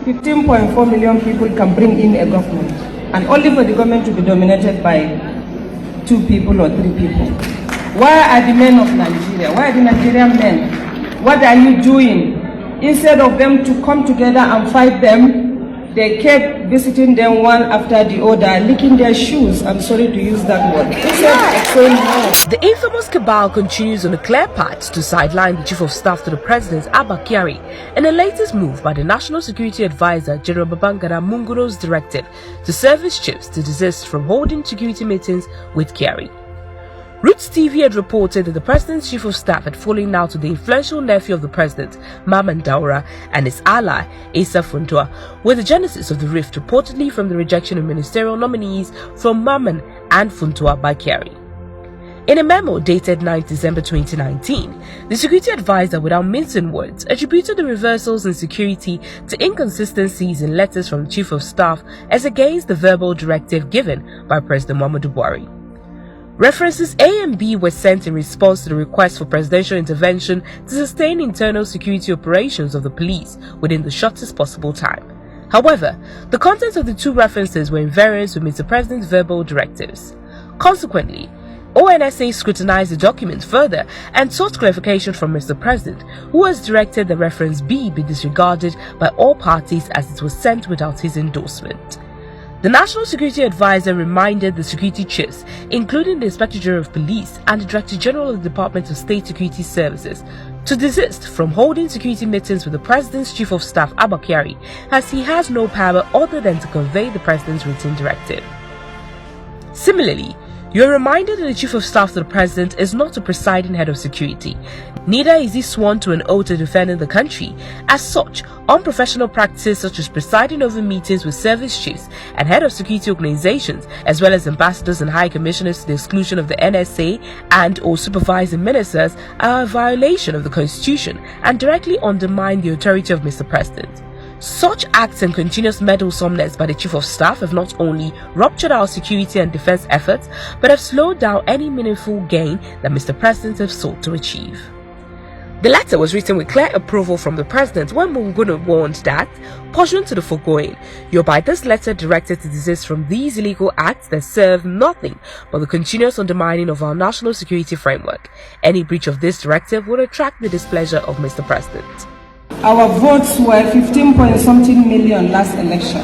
15.4 million people can bring in a government, and only for the government to be dominated by 2 people or 3 people. Where are the men of Nigeria? Where are the Nigerian men? What are you doing? Instead of them to come together and fight them, they kept visiting them one after the other, licking their shoes. I'm sorry to use that word. The infamous cabal continues on a clear path to sideline the Chief of Staff to the President, Abba Kyari, in the latest move by the National Security Advisor, General Babangida Munguno's directive to service chiefs to desist from holding security meetings with Kyari. Roots TV had reported that the President's Chief of Staff had fallen out with the influential nephew of the President, Mamman Daura, and his ally, Issa Funtua, with the genesis of the rift reportedly from the rejection of ministerial nominees from Mamman and Funtua by Kyari. In a memo dated 9 December 2019, the security advisor, without mincing words, attributed the reversals in security to inconsistencies in letters from the Chief of Staff as against the verbal directive given by President Muhammadu Buhari. References A and B were sent in response to the request for presidential intervention to sustain internal security operations of the police within the shortest possible time. However, the contents of the 2 references were in variance with Mr. President's verbal directives. Consequently, ONSA scrutinized the document further and sought clarification from Mr. President, who has directed that reference B be disregarded by all parties as it was sent without his endorsement. The National Security Advisor reminded the security chiefs, including the Inspector General of Police and the Director General of the Department of State Security Services, to desist from holding security meetings with the President's Chief of Staff, Abba Kyari, as he has no power other than to convey the President's written directive. Similarly, you are reminded that the Chief of Staff to the President is not a presiding head of security. Neither is he sworn to an oath to defending the country. As such, unprofessional practices such as presiding over meetings with service chiefs and head of security organizations, as well as ambassadors and high commissioners to the exclusion of the NSA and/or supervising ministers, are a violation of the Constitution and directly undermine the authority of Mr. President. Such acts and continuous meddlesomeness by the Chief of Staff have not only ruptured our security and defense efforts, but have slowed down any meaningful gain that Mr. President has sought to achieve. The letter was written with clear approval from the President when Munguno warned that, pursuant to the foregoing, you are by this letter directed to desist from these illegal acts that serve nothing but the continuous undermining of our national security framework. Any breach of this directive would attract the displeasure of Mr. President. Our votes were 15-point-something million last election,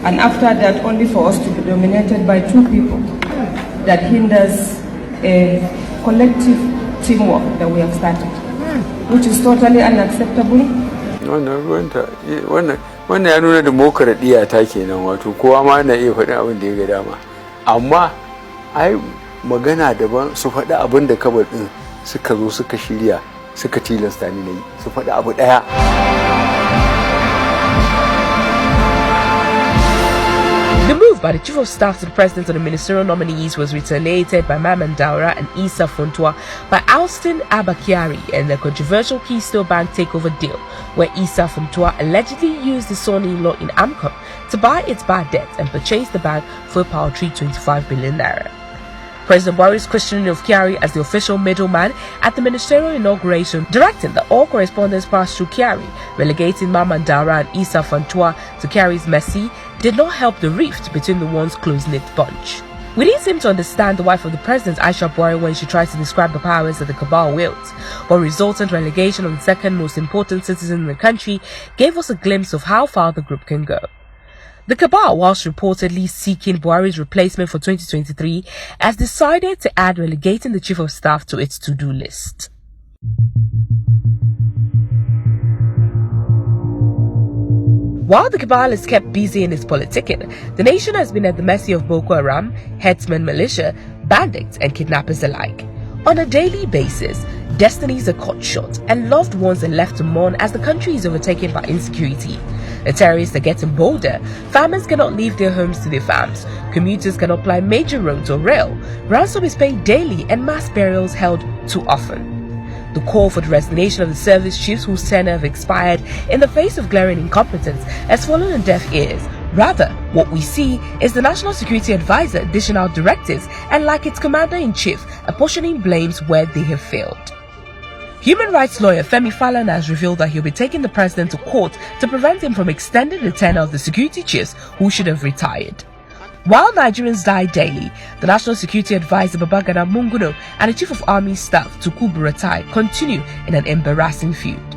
and after that only for us to be dominated by 2 people. That hinders a collective teamwork that we have started, which is totally unacceptable. Wannan ya nuna demokradiyya ta kenan, wato kowa ma na iya faɗin abin da ya ga dama, amma ai magana daban su faɗi abin da kabar din suka zo suka shirya suka tilasta ni nayi su faɗi abu ɗaya. The move by the Chief of Staff to the President on the ministerial nominees was retaliated by Mamman Daura and Issa Funtua by ousting Abba Kyari in the controversial Keystone Bank takeover deal, where Issa Funtua allegedly used his son-in-law in AMCON to buy its bad debt and purchase the bank for a paltry 25 billion naira. President Buhari's questioning of Kyari as the official middleman at the ministerial inauguration, directing that all correspondence pass through Kyari, relegating Mamman Daura and Issa Funtua to Kyari's mercy, did not help the rift between the once close-knit bunch. We didn't seem to understand the wife of the President, Aisha Buhari, when she tries to describe the powers that the cabal wields, but resultant relegation of the second most important citizen in the country gave us a glimpse of how far the group can go. The cabal, whilst reportedly seeking Buhari's replacement for 2023, has decided to add relegating the Chief of Staff to its to-do list. While the cabal is kept busy in its politicking, the nation has been at the mercy of Boko Haram, herdsmen militia, bandits and kidnappers alike. On a daily basis, destinies are cut short and loved ones are left to mourn as the country is overtaken by insecurity. The terrorists are getting bolder, farmers cannot leave their homes to their farms, commuters cannot ply major roads or rail, ransom is paid daily and mass burials held too often. The call for the resignation of the service chiefs whose tenure have expired in the face of glaring incompetence has fallen on deaf ears. Rather, what we see is the National Security Advisor dishing out directives and, like its Commander-in-Chief, apportioning blames where they have failed. Human rights lawyer Femi Falana has revealed that he'll be taking the president to court to prevent him from extending the tenure of the security chiefs who should have retired. While Nigerians die daily, the National Security Advisor Babagana Munguno and the Chief of Army Staff Tukur Buratai continue in an embarrassing feud.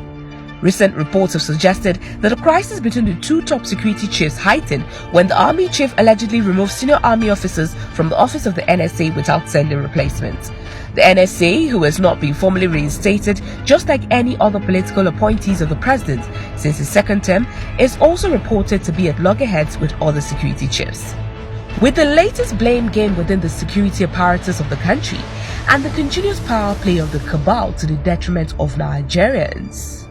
Recent reports have suggested that a crisis between the two top security chiefs heightened when the army chief allegedly removed senior army officers from the office of the NSA without sending replacements. The NSA, who has not been formally reinstated, just like any other political appointees of the president since his second term, is also reported to be at loggerheads with other security chiefs. With the latest blame game within the security apparatus of the country and the continuous power play of the cabal to the detriment of Nigerians.